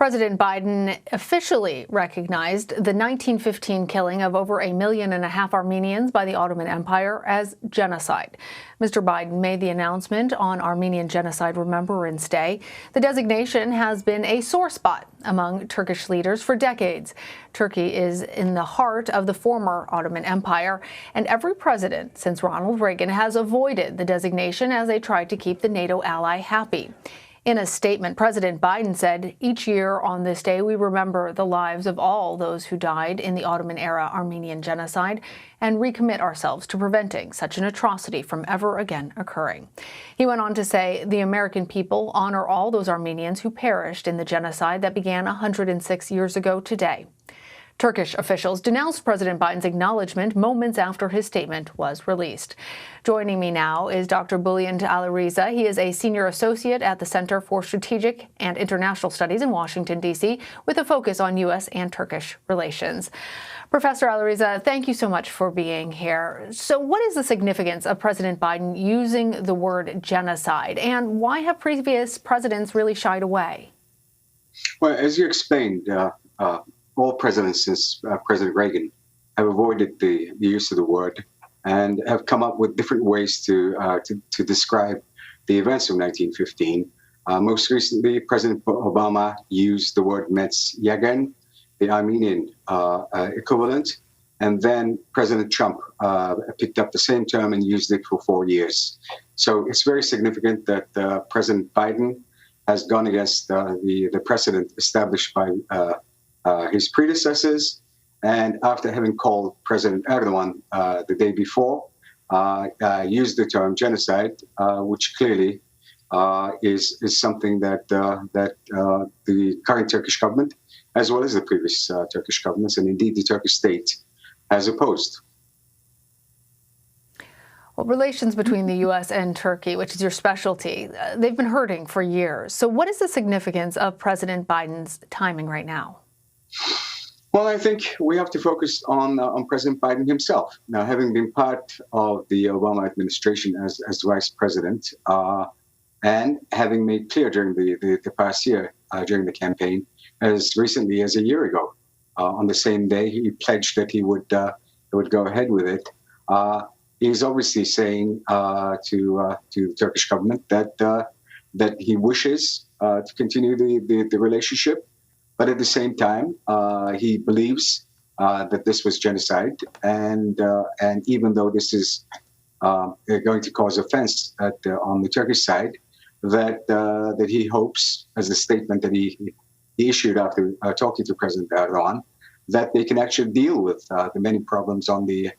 President Biden officially recognized the 1915 killing of over 1.5 million Armenians by the Ottoman Empire as genocide. Mr. Biden made the announcement on Armenian Genocide Remembrance Day. The designation has been a sore spot among Turkish leaders for decades. Turkey is in the heart of the former Ottoman Empire, and every president since Ronald Reagan has avoided the designation as they tried to keep the NATO ally happy. In a statement, President Biden said, "Each year on this day, we remember the lives of all those who died in the Ottoman-era Armenian genocide and recommit ourselves to preventing such an atrocity from ever again occurring." He went on to say, "The American people honor all those Armenians who perished in the genocide that began 106 years ago today." Turkish officials denounced President Biden's acknowledgement moments after his statement was released. Joining me now is Dr. Bulent Aliriza. He is a senior associate at the Center for Strategic and International Studies in Washington, D.C., with a focus on U.S. and Turkish relations. Professor Aliriza, thank you so much for being here. So what is the significance of President Biden using the word genocide, and why have previous presidents really shied away? Well, as you explained, all presidents since President Reagan have avoided the use of the word and have come up with different ways to describe the events of 1915. Most recently, President Obama used the word Metz Yagan, the Armenian equivalent, and then President Trump picked up the same term and used it for 4 years. So it's very significant that President Biden has gone against the precedent established by his predecessors, and after having called President Erdogan the day before, used the term genocide, which clearly is something that the current Turkish government, as well as the previous Turkish governments, and indeed the Turkish state, has opposed. Well, relations between the U.S. and Turkey, which is your specialty, they've been hurting for years. So what is the significance of President Biden's timing right now? Well, I think we have to focus on President Biden himself. Now, having been part of the Obama administration as vice president, and having made clear during the past year, during the campaign, as recently as a year ago, on the same day, he pledged that he would go ahead with it. He's obviously saying to the Turkish government that he wishes to continue the relationship. But at the same time, he believes that this was genocide, and even though this is going to cause offense on the Turkish side, that he hopes, as a statement that he issued after talking to President Erdogan, that they can actually deal with the many problems on the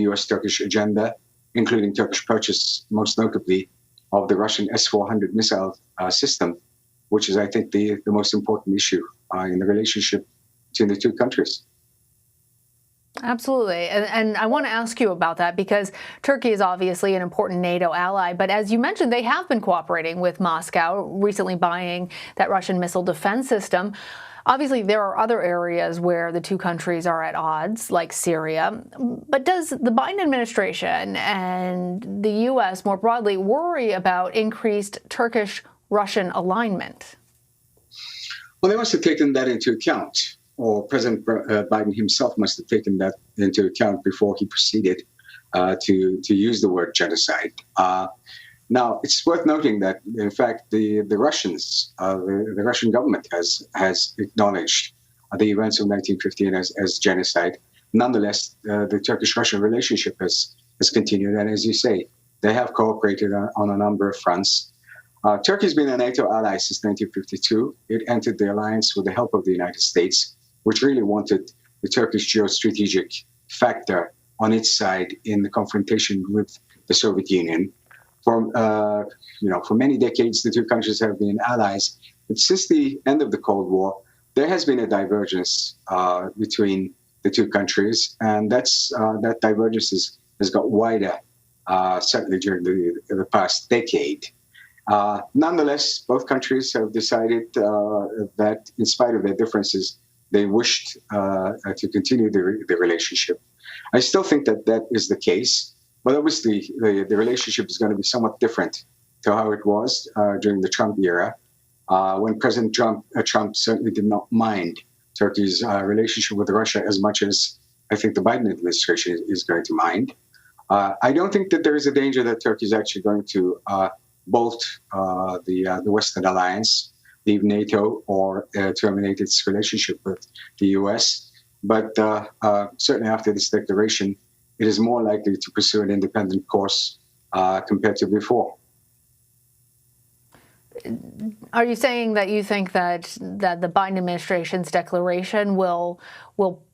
U.S. Turkish agenda, including Turkish purchase, most notably, of the Russian S-400 missile system, which is, I think, the most important issue in the relationship between the two countries. Absolutely. And I want to ask you about that because Turkey is obviously an important NATO ally. But as you mentioned, they have been cooperating with Moscow, recently buying that Russian missile defense system. Obviously, there are other areas where the two countries are at odds, like Syria. But does the Biden administration and the U.S. more broadly worry about increased Turkish-Russian alignment? Well, they must have taken that into account, or President Biden himself must have taken that into account before he proceeded to use the word genocide. Now, it's worth noting that, in fact, the Russians, the Russian government has acknowledged the events of 1915 as genocide. Nonetheless, the Turkish-Russian relationship has continued, and as you say, they have cooperated on a number of fronts. Turkey's been a NATO ally since 1952. It entered the alliance with the help of the United States, which really wanted the Turkish geostrategic factor on its side in the confrontation with the Soviet Union. For many decades, the two countries have been allies. But since the end of the Cold War, there has been a divergence between the two countries, and that divergence has got wider, certainly during the past decade. Nonetheless, both countries have decided that, in spite of their differences, they wished to continue the relationship. I still think that is the case, but obviously the relationship is going to be somewhat different to how it was during the Trump era. when President Trump certainly did not mind Turkey's relationship with Russia as much as I think the Biden administration is going to mind. I don't think that there is a danger that Turkey is actually going to bolt the Western alliance, leave NATO, or terminate its relationship with the U.S. But certainly after this declaration, it is more likely to pursue an independent course compared to before. Are you saying that you think that the Biden administration's declaration will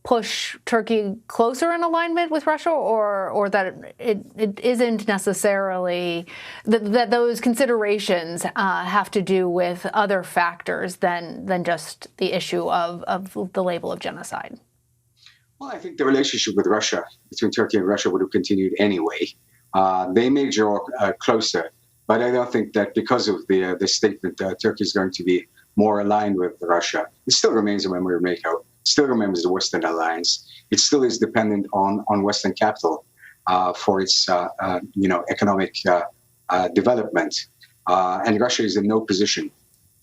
push Turkey closer in alignment with Russia, or that it isn't necessarily that those considerations have to do with other factors than just the issue of the label of genocide? Well, I think the relationship with Russia, between Turkey and Russia, would have continued anyway. They may draw closer. But I don't think that because of the statement that Turkey is going to be more aligned with Russia, it still remains a member of NATO, still remembers the Western alliance. It still is dependent on Western capital for its economic development. And Russia is in no position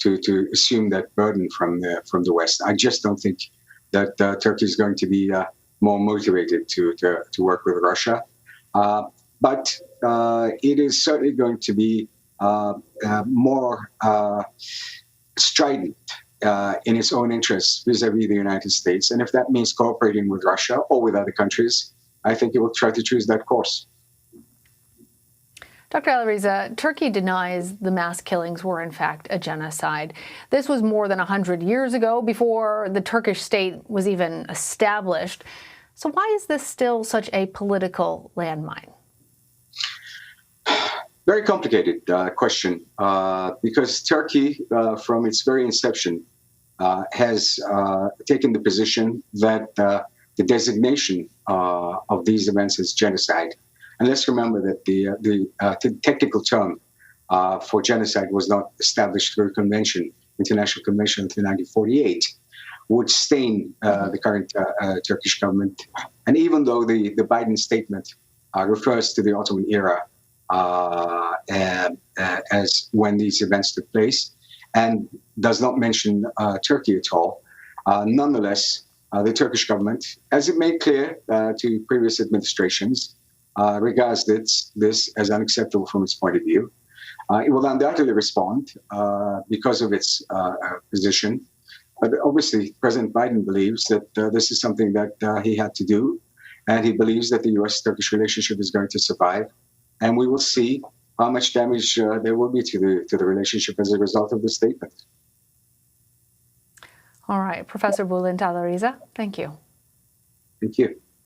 to assume that burden from the West. I just don't think that Turkey is going to be more motivated to work with Russia. But it is certainly going to be more strident in its own interests vis-a-vis the United States. And if that means cooperating with Russia or with other countries, I think it will try to choose that course. Dr. Aliriza, Turkey denies the mass killings were in fact a genocide. This was more than 100 years ago, before the Turkish state was even established. So why is this still such a political landmine? Very complicated question, because Turkey, from its very inception, has taken the position that the designation of these events as genocide, and let's remember that the technical term for genocide was not established through a convention, International Convention until 1948, would stain the current Turkish government. And even though the Biden statement refers to the Ottoman era as when these events took place, and does not mention Turkey at all, nonetheless, the Turkish government, as it made clear to previous administrations, regards this as unacceptable from its point of view. It will undoubtedly respond because of its position. But obviously, President Biden believes that this is something that he had to do, and he believes that the U.S. Turkish relationship is going to survive. And we will see how much damage there will be to the relationship as a result of the statement. All right, Professor Bulent Aliriza, thank you. Thank you.